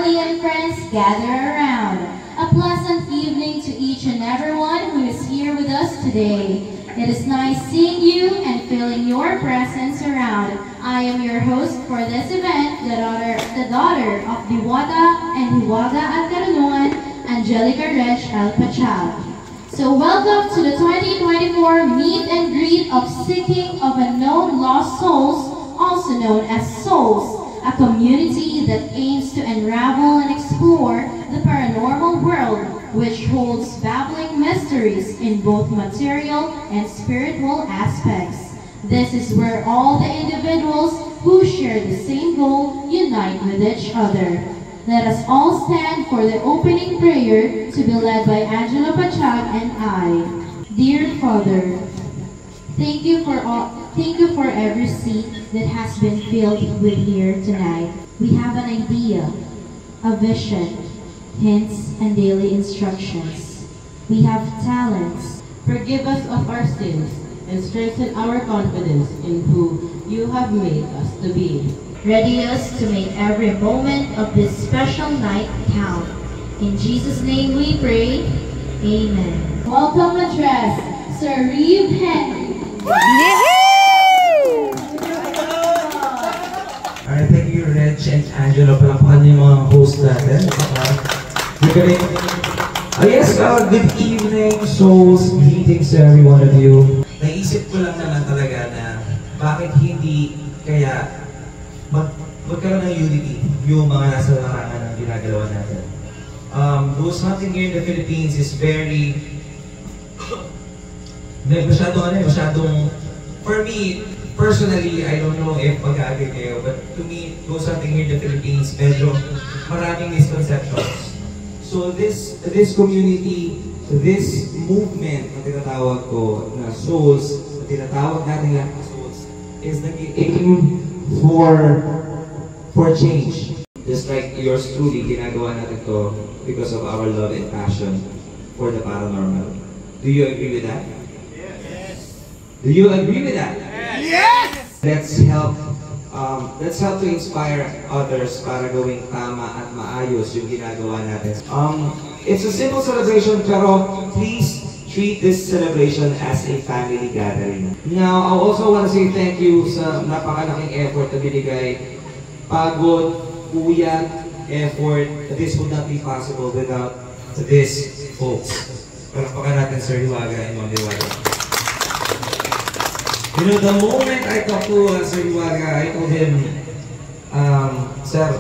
family and friends gather around. A pleasant evening to each and everyone who is here with us today. It is nice seeing you and feeling your presence around. I am your host for this event, the daughter of Diwata and Hiwaga at Karanuan, Angelica Reg El Pachal. So welcome to the 2024 Meet and Greet of Seeking of Unknown Lost Souls, also known as Souls, a community that aims to unravel and explore the paranormal world, which holds baffling mysteries in both material and spiritual aspects. This is where all the individuals who share the same goal unite with each other. Let us all stand for the opening prayer to be led by Angela Pachag and I. Dear Father, thank you for every seat that has been filled with here tonight. We have an idea, a vision, hints, and daily instructions. We have talents. Forgive us of our sins and strengthen our confidence in who you have made us to be. Ready us to make every moment of this special night count. In Jesus' name we pray. Amen. Welcome address, Sir Reeve Henry. Alright, thank you, Reg and Angelo. Palakpakan niyo yung mga host natin. Yes, good evening, souls. Greetings to every one of you. Naisip ko lang naman talaga na bakit hindi kaya magkaroon ng unity yung mga nasa larangan ng ginagalawa natin. Those hunting here in the Philippines is very masyadong, for me, personally, I don't know if mag-agree kayo, but to me, those hunting here in the Philippines, medyo maraming misconceptions. So this community, this movement na tinatawag ko na souls, na tinatawag natin lahat na souls, is nag-aim for change. Just like yours truly, ginagawa natin to because of our love and passion for the paranormal. Do you agree with that? Yes. Do you agree with that? Yes. Let's help to inspire others para gawing tama at maayos yung ginagawa natin. It's a simple celebration, pero please treat this celebration as a family gathering. Now, I also want to say thank you sa napakalaking effort na binigay. Pagod, puyat, effort. This would not be possible without this, folks. Palakpakan natin Sir Hiwaga and Ma'am Hiwaga. You know, the moment I talked to Sir Hiwaga, I told him, Sir,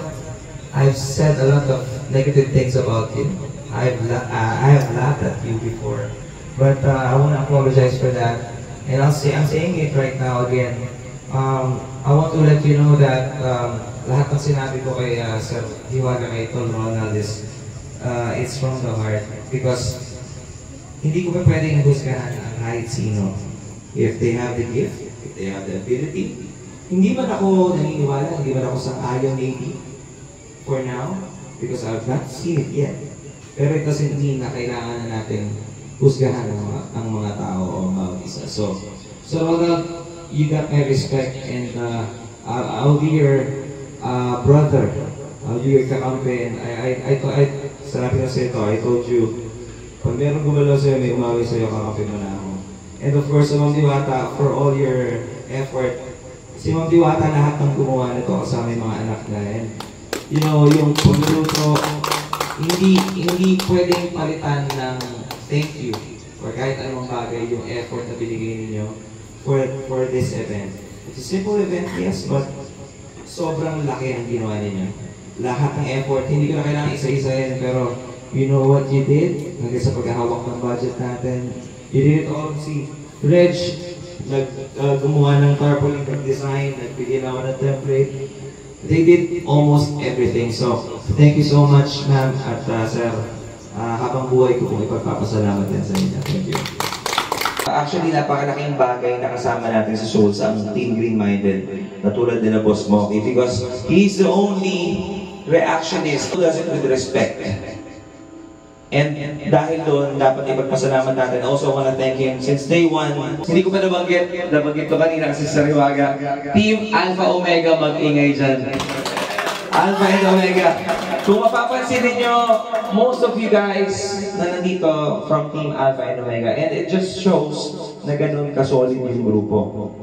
I've said a lot of negative things about you. I have laughed at you before, but I want to apologize for that. And I'm saying it right now again. I want to let you know that lahat ng sinabi ko kay Sir Hiwaga, kay Tol Ronald is it's from the heart, because hindi ko pa pwedeng husgahan ang kahit sino. If they have the gift, if they have the ability. Hindi man ako naniniwala, hindi man ako sang-ayon maybe for now, because I've not seen it yet. Pero it doesn't mean na kailangan na natin husgahan ang mga tao o bawat isa. So Ronald, you got my respect, and I'll be your brother. I'll be your kakampi, and sarabi na sa'yo ito, I told you, pag meron gumalaw sa'yo, may umawi sa'yo, kakampi mo na ako. And of course, Ma'am Diwata, for all your effort, si Ma'am Diwata lahat ng gumawa nito kasama yung mga anak na. And you know, yung pagluluto, hindi pwedeng palitan ng thank you or kahit anong bagay yung effort na binigay ninyo for this event. It's a simple event, yes, but sobrang laki ang ginawa ninyo. Lahat ng effort, hindi ko na kailangan isa-isahin, pero you know what you did? Hanggang sa paghahawak ng budget natin, you did it all. Si Reg, gumawa ng tarpaulin design, nagbigay na ako ng template. They did almost everything. So, thank you so much, ma'am, at sir. Habang buhay ko kung ipagpapasalamat din sa inyo. Thank you. Actually, napakalaking bagay na kasama natin sa Souls, ang Team Green-Minded, na tulad nila Boss Moki, because he's the only reactionist who does it with respect. And dahil doon, dapat ipagpasalamat natin. I also want to thank him since day one. Hindi ko pa nabanggit ko kanina kasi sa Hiwaga. Team Alpha Omega, mag-ingay dyan. Alpha and Omega. Kung mapapansin ninyo, most of you guys na nandito from Team Alpha and Omega, and it just shows na ganun ka-solid yung grupo.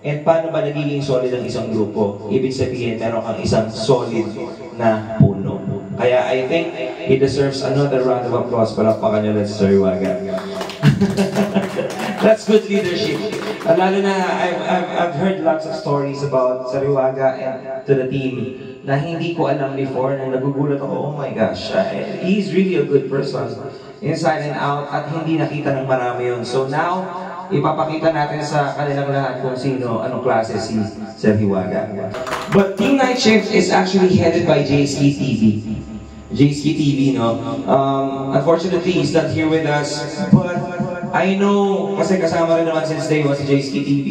And paano ba nagiging solid ang isang grupo? Ibig sabihin, meron kang isang solid na puno. Kaya I think he deserves another round of applause. Palakpakan niyo lang si Sir Hiwaga. That's good leadership. Lalo na, I've heard lots of stories about Sir Hiwaga and to the team na hindi ko alam before, na nagugulat ako, oh my gosh, he's really a good person. Inside and out, at hindi nakita ng marami yun. So now, ipapakita natin sa kanilang lahat kung sino, anong klase si Sir Hiwaga. But Team Night Shift is actually headed by JSK TV. JSK TV, no? Unfortunately, he's not here with us, but I know, kasi kasama rin naman since day one si JSK TV,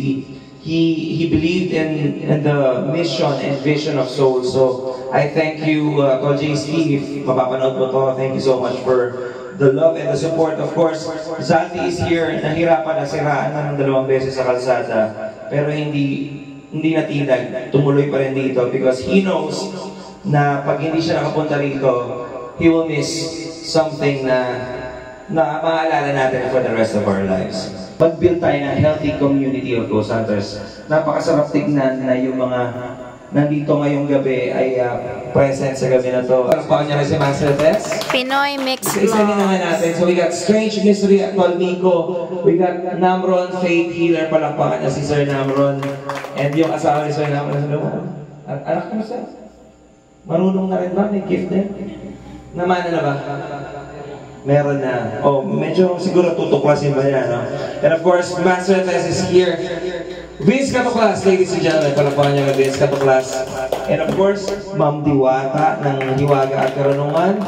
he believed in the mission and vision of Soul. So I thank you, Tol JSK, if mapapanood mo to, thank you so much for the love and the support. Of course, Zalti is here, nahirapan na siraan na ng 2 beses sa kalsada, pero hindi natinag, tumuloy pa rin dito because he knows na pag hindi siya nakapunta rito, he will miss something na maaalala natin for the rest of our lives. Pag-build tayo ng healthy community of Ghost Hunters. Napakasarap tignan na yung mga nandito ngayong gabi ay present sa gabi na to. Palakpakan niya rin si Master Tess. Pinoy Mix Isa naman natin. So we got Strange Mystery at Nico. We got Namron, Faith Healer. Palakpakan niya si Sir Namron. And yung asawa ni Sir Namron. Anak mo sir? Marunong na rin ba? May gift din? Namana na ba? Meron na. Oh, medyo siguro tutuklasin ba yan, no? And of course, Master Tess is here. Vince Katuklas, ladies and gentlemen. Palakpakan niya ng Vince Katuklas. And of course, Ma'am Diwata ng Hiwaga at Karunungan.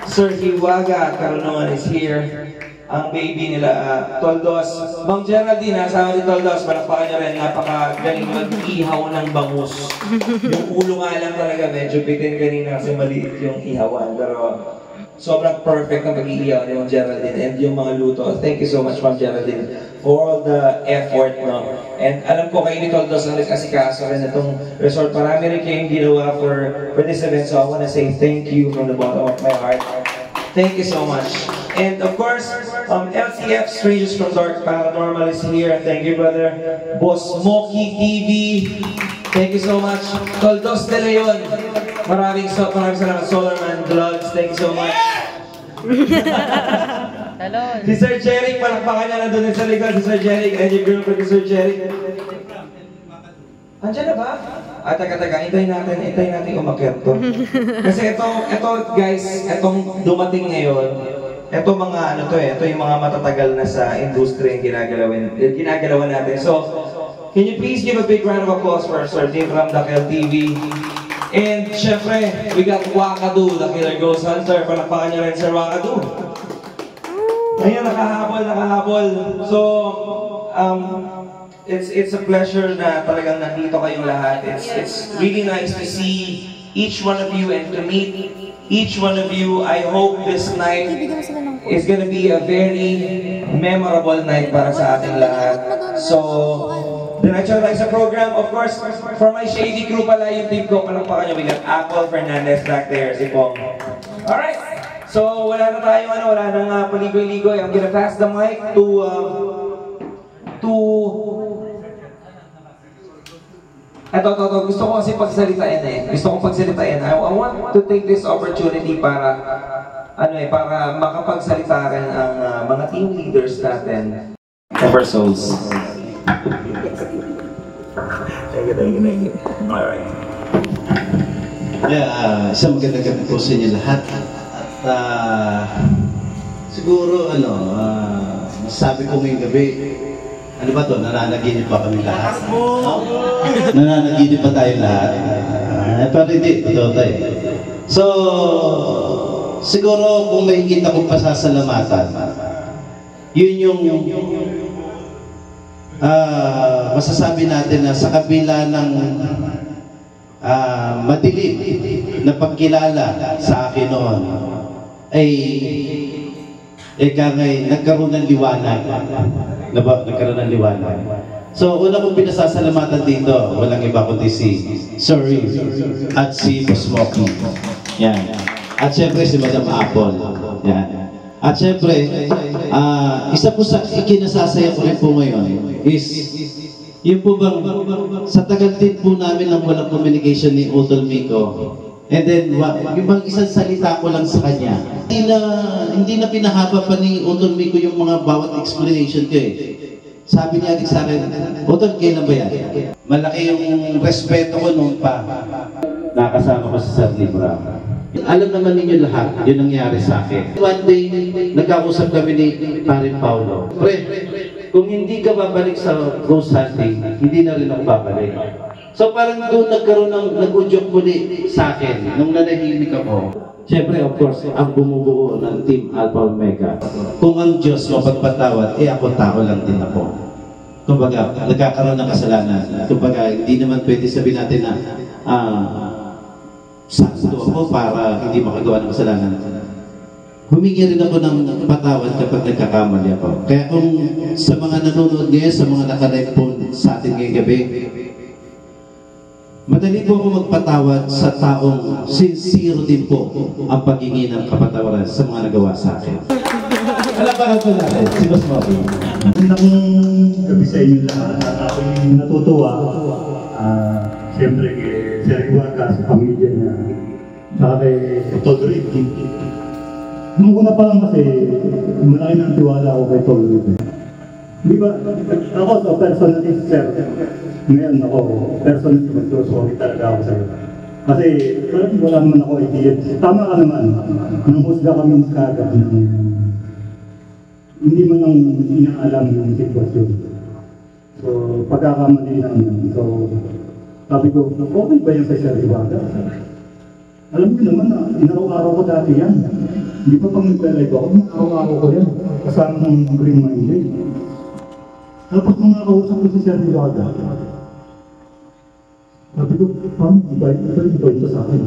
Sir Hiwaga at Karunungan is here. Ang baby nila, Toldos. Ma'am Geraldine, asawa ni Toldos. Palakpakan niya rin. Napakagaling mag-ihaw ng bangus. Yung ulo nga lang talaga, medyo bitin kanina kasi maliit yung ihawan. Pero sobrang perfect na pag-iiyaw ni Ma'am Geraldine and yung mga luto. Thank you so much, Ma'am Geraldine, for all the effort, no? And alam ko kayo ni Toldos ang nag-asikaso rin itong resort. Marami rin kayong ginawa for this event, so I want to say thank you from the bottom of my heart. Thank you so much. And of course, LCF, Strangers from Dark Paranormal is here. Thank you, brother. Boss Moki TV. Thank you so much. Toldos de Leon. Maraming salamat. Solarman Vlogs. Thank you so much. Hello. Si Sir Jeric, palakpakan niya na doon sa likod. Si Sir Jeric and your girlfriend, si Sir Jeric. Andiyan na ba? Taga, hintayin natin umakyat to. Kasi ito guys, itong dumating ngayon, ito mga ito yung mga matatagal na sa industry yung ginagalawan natin. So, can you please give a big round of applause for Sir Dave from Dakel TV. And syempre, we got Wakadu, the Killer Ghost Hunter. Palakpakan niya rin Sir Wakadu. Ayun, nakahabol. So, it's a pleasure na talagang nandito kayong lahat. It's really nice to see each one of you and to meet each one of you. I hope this night is gonna be a very memorable night para sa ating lahat. So, diretso tayo sa program. Of course, for my shady crew pala yung team ko, palakpakan niyo. We got Apple Fernandez back there, si Pong. Alright, so wala na tayong wala nang paligoy-ligoy. I'm gonna pass the mic to gusto ko kasi pagsalitain I want to take this opportunity para para makapagsalita rin ang mga team leaders natin. Ever Souls. Thank you. Alright. Isang magandang gabi po sa inyo lahat. At siguro masasabi ko ngayong gabi, ano ba to? Nananaginip pa kami lahat. Nananaginip pa tayo lahat. Pero hindi, totoo tayo. So, siguro kung may kita kong pasasalamatan, yun yung masasabi natin na sa kabila ng madilim na pagkilala sa akin noon ay nagkaroon ng liwanag. Nagkaroon ng liwanag. So, una kong pinasasalamatan dito, walang iba kundi si Sir Reeve at si Boss Mocky. Yan. At syempre si Madam Apple. Yan. At syempre, isa po sa ikinasasaya ko rin po ngayon is yung po bang sa tagal din po namin ng walang communication ni Utol Mico. And then, yung bang isang salita ko lang sa kanya. Hindi na pinahaba pa ni Utol Mico yung mga bawat explanation ko eh. Sabi niya agad sa akin, Utol, kailan ba yan? Malaki yung respeto ko noon pa. Nakasama ko sa San Libra. Alam naman ninyo lahat, yun nangyari sa akin. One day, nagkausap kami ni Parin Paulo. Pre, kung hindi ka babalik sa ghost hunting, hindi na rin ako babalik. So parang doon nagkaroon ng nag-udyok muli sa akin, nung nanahimik ako. Siyempre, of course, ang bumubuo ng Team Alpha Omega. Kung ang Diyos mapagpatawad, ako tao lang din ako. Kumbaga, nagkakaroon ng kasalanan. Kumbaga, hindi naman pwede sabihin natin na sakto ako para hindi makagawa ng kasalanan. Humingi rin ako ng patawad kapag nagkakamali ako. Kaya kung sa mga nanonood ngayon, sa mga nakalive po sa atin ngayong gabi, madali po ako magpatawad sa taong sincere din po ang paghingi ng kapatawaran sa mga nagawa sa akin. Alabahan po natin, si Boss Mocky. Magandang gabi sa inyo lahat. Ako'y natutuwa. Siyempre kay Sir Iwaga sa pamilya niya. Saka kay Todo Ricky. Nung una pa lang kasi, malaki ng tiwala ako kay Todo Ricky. Di ba, ako sa personally, Sir, ngayon ako, personally, sorry talaga ako sa'yo. Kasi wala naman ako idea. Tama ka naman, nang husga kami magkagad ng hindi man ang inaalam yung sitwasyon. So, pagkakamali namin. So, sabi ko, okay ba yan kay Sir Iwaga? Alam mo naman na, inaraw-araw ko dati yan. Hindi pa pang naglalay ko ako, araw-araw ko yan. Kasama ng Green Monday. Tapos nung nakausap ko si Sir Iwaga, sabi ko, parang bait ito sa akin.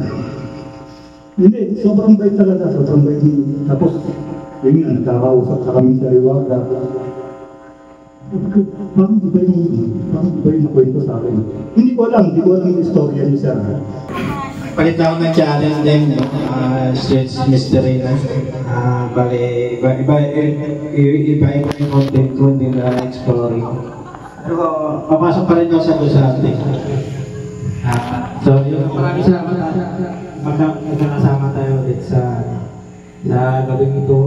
Hindi, sobrang bait talaga, sobrang bait. Tapos, yun nga, nagkakausap sa kami sa Iwaga. Sabi ko, parang iba yung nakwento sa akin. Hindi ko alam yung istorya ni Sir. Palit ako ng challenge din, Stretch Mystery na. Bali, iba yung content ko, hindi na exploring. Pero papasok pa rin ako sa Gusante. So, maraming salamat magkakasama tayo ulit sa gabing ito.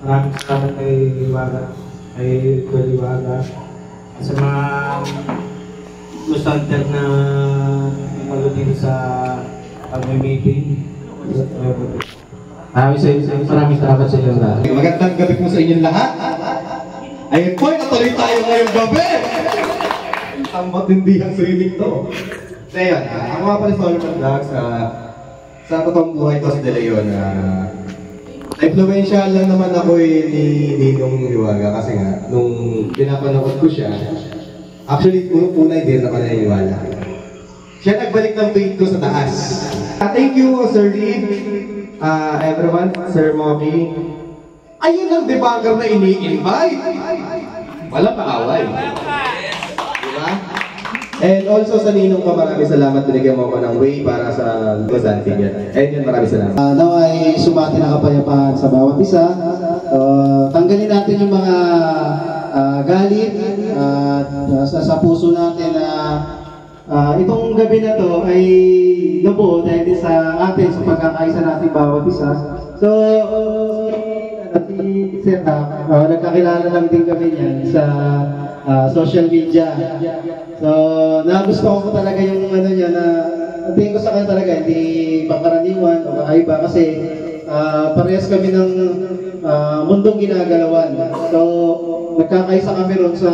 Maraming salamat kay Iwaga, kay Iwaga, sa mga Gusante na malutin sa pag-meeting. Maraming salamat sa inyo lahat. Magandang gabi po sa inyong lahat. Ayun po, natuloy tayo ngayong gabi. Ang matindihang swimming to. So yun, ako nga pala si Oliver Vlog sa totoong buhay ko si De Leon. Influential lang naman ako ni Ninong Iwaga kasi nga, nung pinapanood ko siya, actually, unang-unay din naman naniniwala. Siya nagbalik ng faith ko sa taas. Thank you, Sir Reeve, everyone, Sir Mocky. Ayun ang debugger na ini-invite. Walang paaway. Diba? And also sa Ninong ko, maraming salamat. Binigyan mo ako ng way para sa Gusante. And yun, maraming salamat. Naway sumati ng kapayapaan sa bawat isa. Tanggalin natin yung mga galit at sa puso natin na itong gabi na to ay nabuo dahil sa atin sa pagkakaisa natin bawat isa. So, si Sir nagkakilala lang din kami niyan sa social media. So, nagustuhan ko talaga yung ano niya na tingin ko sa kanya talaga hindi pangkaraniwan o kakaiba kasi parehas kami ng mundong ginagalawan. So, nagkakaisa kami ron sa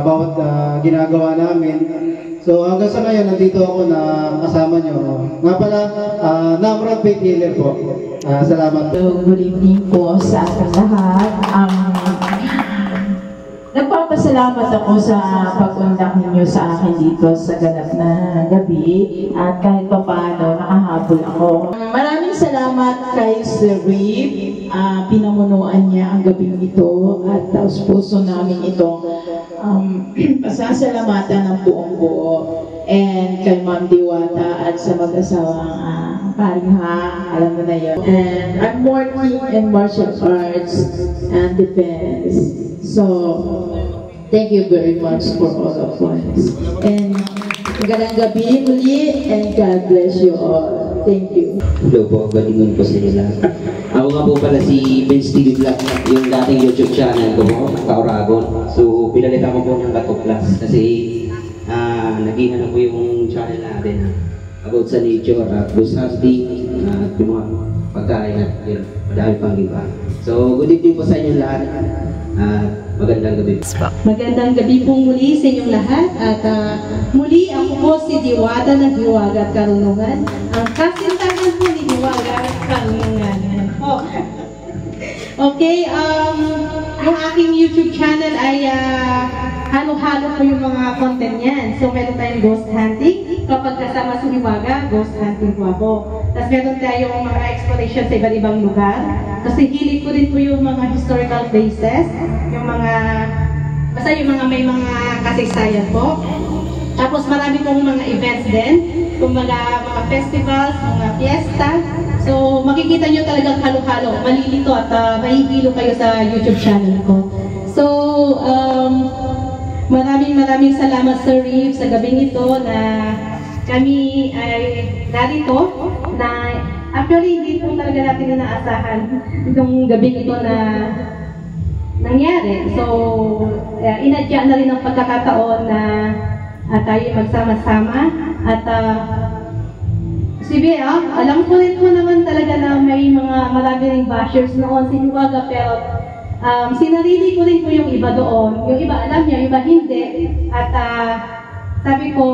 bawat ginagawa namin. So, hanggang sa ngayon, nandito ako na kasama nyo. Nga pala, Namrod Faith Healer po. Salamat. So, good evening po sa ating lahat. Nagpapasalamat ako sa pag-undak ninyo sa akin dito sa ganap na gabi at kahit pa paano nakahabol ako. Maraming salamat kay Sir Reeve. Pinamunuan niya ang gabing ito at taos puso namin itong pasasalamatan ng buong buo. And kay Ma'am Diwata at sa mag-asawang Pariha, alam mo na yun. And I'm working in martial arts and defense. So, thank you very much for all of us. And magandang gabi muli and God bless you all. Thank you. Hello po, galingon po sa inyo lahat. Ako nga po pala si Vince TV Vlog, yung dating YouTube channel ko po, Kauragon. So, pinalitan ko po ng Katoklas kasi naging ano po yung channel natin about sa nature, ghost hunting, at yung mga pagkain at yun, madami pang iba. So, good evening po sa inyo lahat. Magandang gabi. Magandang gabi po muli sa inyong lahat at muli ako po si Diwata ng Hiwaga at Karunungan, ang kasintahan po ni Hiwaga at Karunungan. Okay, yung aking YouTube channel ay halo-halo po yung mga content yan. So meron tayong ghost hunting, kapag kasama si Hiwaga, ghost hunting po ako. Tapos meron tayong mga exploration sa iba't ibang lugar. Kasi hilig ko din po yung mga historical places, yung mga, basta yung mga may mga kasaysayan po. Tapos marami pong mga events din, mga festivals, mga fiesta. So makikita nyo talagang halo-halo, malilito at mahihilo kayo sa YouTube channel ko. So maraming salamat Sir Reeve sa gabing ito na kami ay narito na actually hindi po talaga natin inaasahan itong gabing ito na nangyari. So inadya na rin ang pagkakataon na tayo magsama-sama at alam ko rin po naman talaga na may mga marami ring bashers noon sa Hiwaga, pero sinarili ko rin po yung iba doon. Yung iba alam niya, yung iba hindi. At sabi ko,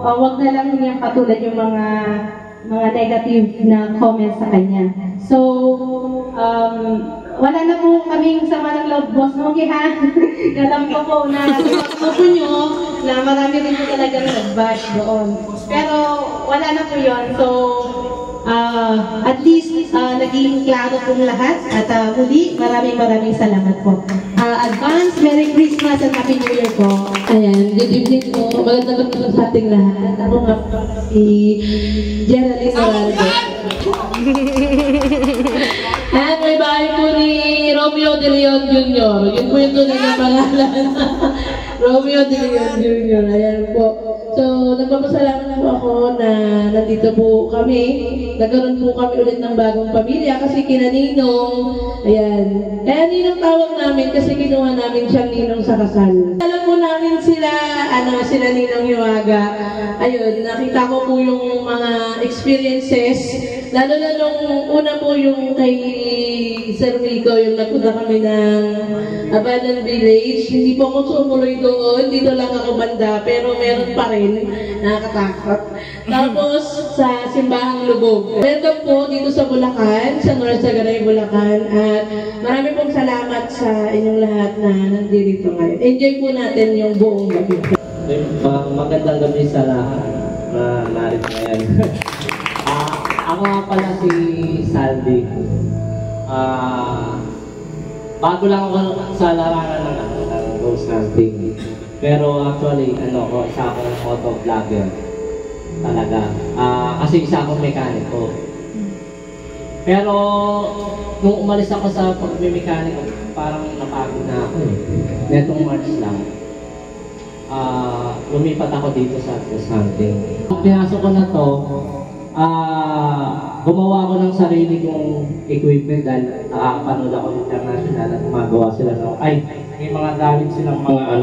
wag na lang niyang patulan yung mga negative na comments sa kanya. So, wala na po kaming sama ng loob, Boss Mogi, ha? Alam ko po na po nyo na marami rin po talaga nag-bash doon. Pero wala na po yun. So, at least naging klaro pong lahat. At muli, maraming salamat po. Advance Merry Christmas and Happy New Year po. Ayan, good evening po. Magandang gabi sa ating lahat. Ako nga po si Geraldine Morales. At may bahay po ni Romeo De Leon Jr. Yun po yung tunay na pangalan. Romeo De Leon Jr. Ayan po. So, nagpapasalamat po ako na nandito po kami. Nagkaroon po kami ulit ng bagong pamilya kasi kina Ninong. Ayan. Kaya Ninong tawag namin kasi kinuha namin siyang Ninong sa kasal. Alam po namin sila Ninong Hiwaga. Ayun, nakita ko po yung mga experiences. Lalo na nung una po yung kay Sir Rico, yung nagpunta kami ng Abandoned Village. Hindi po ako sumuloy doon. Dito lang ako banda, pero meron pa rin. Nakakatakot. Tapos sa Simbahang Lubog. Welcome po dito sa Bulacan, sa North Sagaray, Bulacan. At marami pong salamat sa inyong lahat na nandito ngayon. Enjoy po natin yung buong gabi. Magandang gabi sa lahat na narito ngayon. Ako nga pala si Saldi. Bago lang ako sa larangan ng ghost hunting. Pero actually, isa akong auto-vlogger. Talaga. Kasi isa akong mekaniko. Pero, nung umalis ako sa pag-mekaniko, parang napagod na ako eh. Netong March lang. Lumipat ako dito sa ghost hunting. Nung pinasok ko na to, gumawa ko ng sarili kong equipment dahil nakakapanood ako ng international at gumagawa sila ng may mga gamit silang mga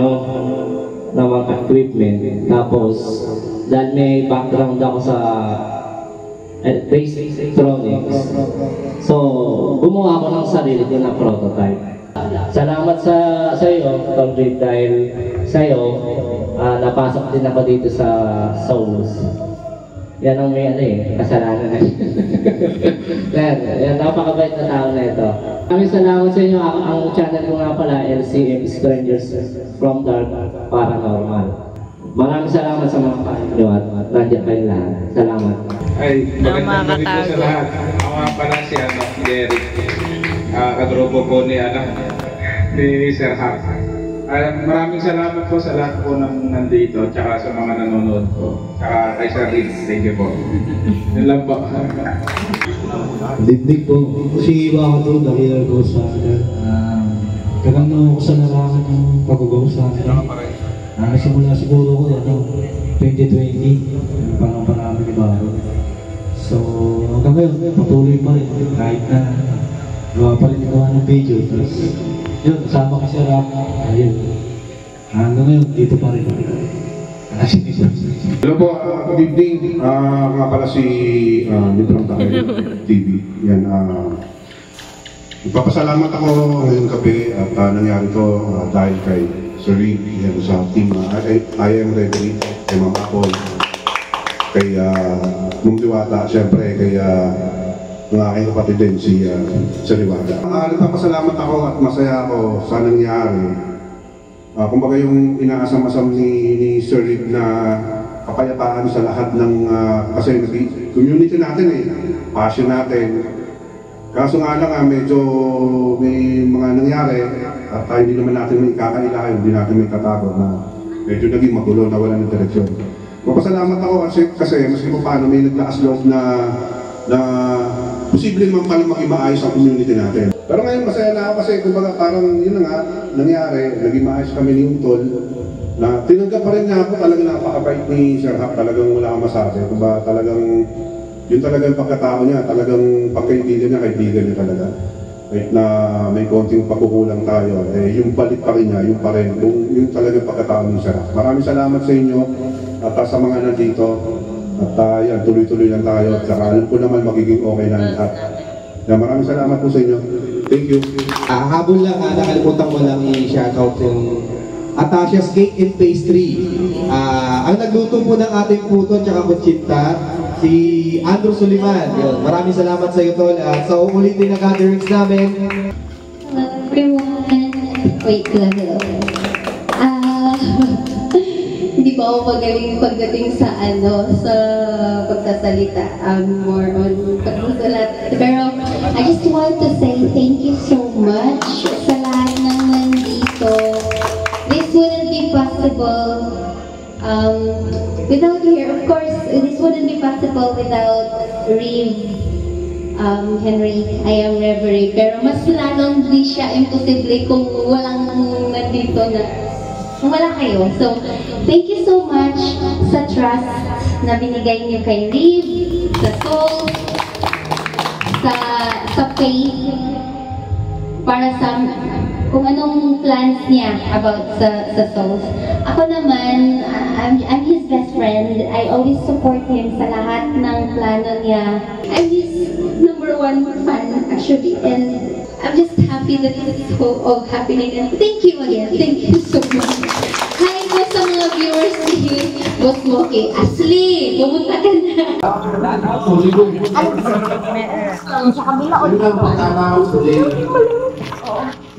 na mga equipment. Tapos dahil may background ako sa basic electronics, so gumawa ko ng sarili ko na prototype. Salamat sa iyo, Tom Reed, dahil sa iyo napasok din ako dito sa Souls. Yan ang may kasalanan na siya. Yan, napakabait na tao na ito. Maraming salamat sa inyo. Ang channel ko nga pala, LCM Strangers from Dark Paranormal. Maraming salamat sa mga paano at nandiyan kayo lahat. Salamat. Magandang gabi po sa lahat. Ako nga pala si Derek. Kadrobo po ni Sir Hap. Maraming salamat po sa lahat po ng nandito, tsaka sa mga nanonood po. Tsaka kay Sir Riz, thank you po. Yun lang po. Dibdig po. Kasi iba ako doon, nakilala ko sa akin. Kagano ako sa larangan ng pag-ugaw sa akin. Nasimula siguro ko, 2020, parang marami ni Baro. So, hanggang ngayon, patuloy pa rin. Kahit na gawa pa rin gawa ng video. Tapos, yun, kasama ka sa rap. Ayun. Hanggang ngayon, dito pa rin. Hello po, good evening. Nga pala si Librang Tayo TV. Yan, nagpapasalamat ako ngayong gabi at nangyari to dahil kay Sir Rick, yan sa team I Am Ready, kay Ma'am Apple, kay Ma'am Diwata, siyempre kay ng aking kapatid din si Liwata. Nagpapasalamat ako at masaya ako sa nangyari. Kumbaga yung inaasam-asam ni Sir Rick na kapayapaan sa lahat ng kasi community natin passion natin. Kaso nga lang medyo may mga nangyari at hindi naman natin may kakailahin, hindi natin may katago na medyo naging magulo, nawala ng direksyon. Magpasalamat ako kasi maski po paano may naglakas loob na posible naman pala maging maayos ang community natin. Pero ngayon masaya na ako kasi kumbaga parang yun na nga nangyari, naging maayos kami ni Utol na tinanggap pa rin niya ako, talagang napakabait ni Sir Hap, talagang wala kang masabi. Kumbaga talagang yun talagang pagkatao niya, talagang pagkaibigan niya talaga. Kahit na may konting pagkukulang tayo, yung balik pa rin niya, yung pa rin, yung talagang pagkatao ni Sir Hap. Maraming salamat sa inyo at sa mga nandito. At yan, tuloy-tuloy lang tayo at saka alam ko naman magiging okay na lahat. Maraming salamat po sa inyo. Thank you. Habol lang, nakalimutan ko lang i-shoutout yung Atasia's Cake and Pastry. Ang nagluto po ng ating puto at kutsinta, si Andrew Suliman. Yun. Maraming salamat sa iyo, Tol. At sa uulitin na gatherings namin. Hello everyone. Wait lang. Hindi ba ako magaling pagdating sa sa pagsasalita. More on pagsasalat. Pero I just want to say thank you so much sa lahat ng nandito. This wouldn't be possible without you here. Of course, this wouldn't be possible without Reeve, Henry, I Am Reverie. Pero mas lalong di siya imposible kung walang nandito na kung wala kayo. So, thank you so much sa trust na binigay niyo kay Reeve, sa soul, sa faith, para sa kung anong plans niya about sa souls. Ako naman, I'm his best friend. I always support him sa lahat ng plano niya. I'm his #1 fan actually, and I'm just happy that it's full of happening. And thank you again. Thank you so much. Hi po sa mga viewers ni Boss Moki. Ashley, pumunta ka na. Sa kabila o yun ang pagkakaw today.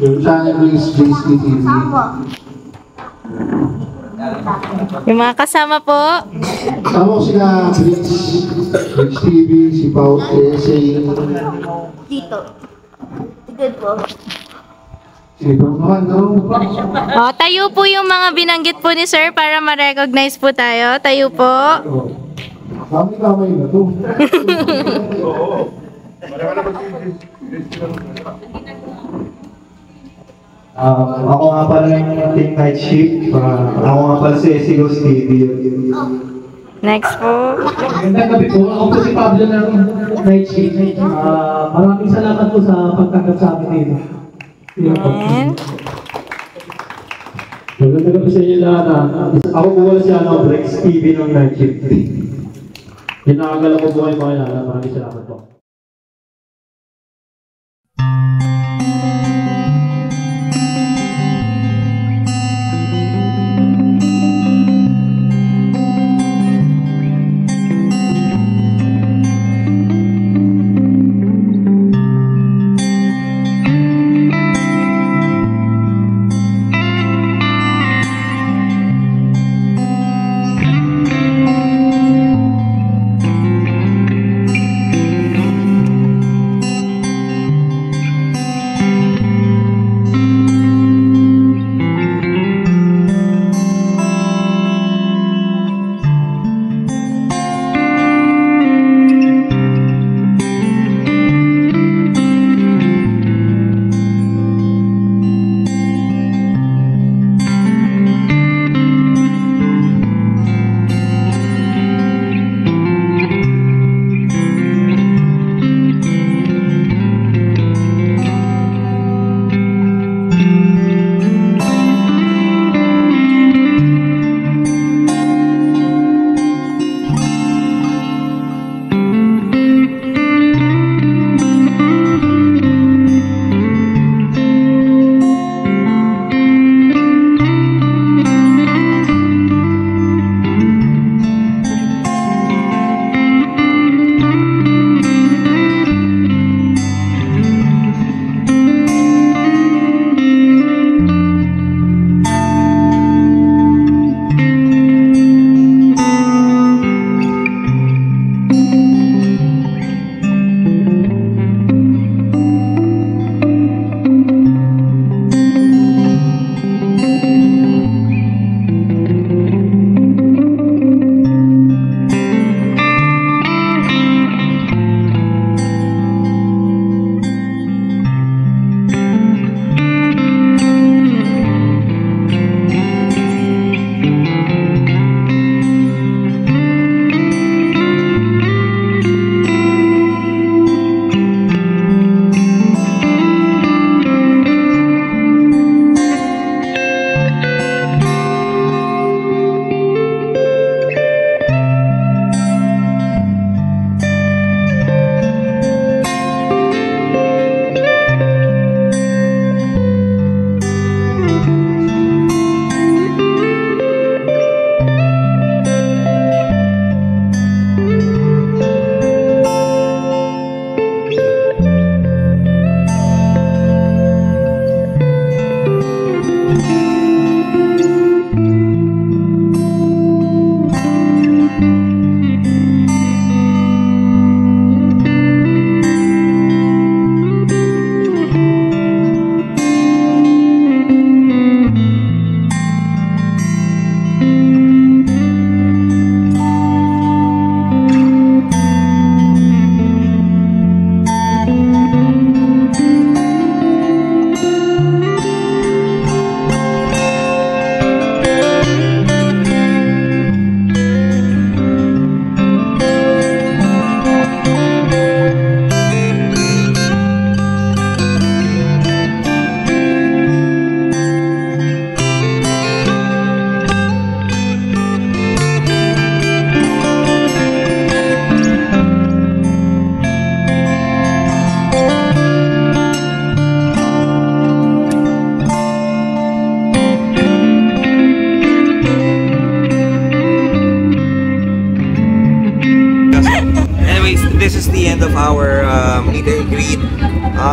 Yung channel is JSTV. Yung mga kasama po. Kasama ko sila Briggs TV, si Pao, si dito. Good po. Oh, tayo po yung mga binanggit po ni Sir para ma-recognize po tayo. Tayo po. Kamay na to. Ako nga pala yung Team Night Shift. Ako nga pala si Esigos TV. Next po. Magandang gabi po. Ako po si Pablo ng Night Shift. Maraming salamat po sa pagtanggap sa amin dito. Magandang gabi sa inyo lahat. Ako po pala si Briggs TV ng Night Shift. Kinakagala ko po kayo mga lahat. Maraming salamat po.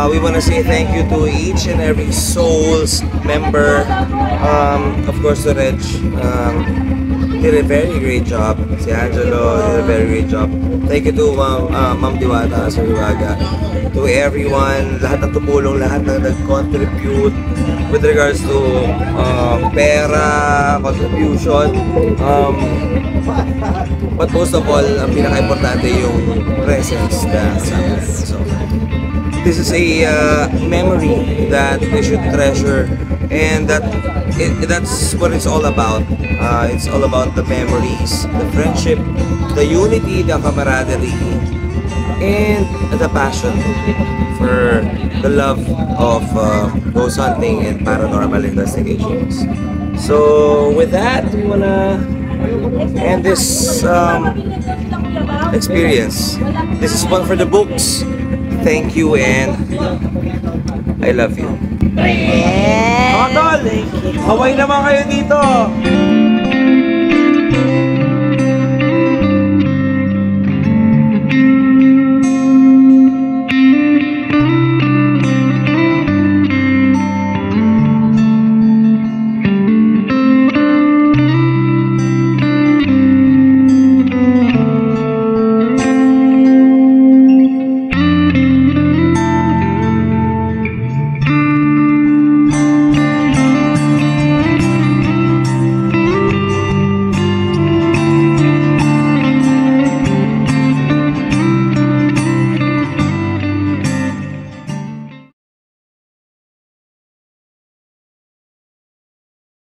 We want to say thank you to each and every Souls member. Of course, to Reg. Did a very great job. Si Angelo did a very great job. Thank you to Ma'am Diwata sa Hiwaga. To everyone, lahat ng tumulong, lahat ng nag-contribute with regards to pera, contribution. But most of all, ang pinaka-importante yung presence na kasama. So, this is a memory that we should treasure, and that's what it's all about. It's all about the memories, the friendship, the unity, the camaraderie, and the passion for the love of ghost hunting and paranormal investigations. So with that, we wanna end this experience. This is one for the books. Thank you and I love you. Mga tol, away naman kayo dito.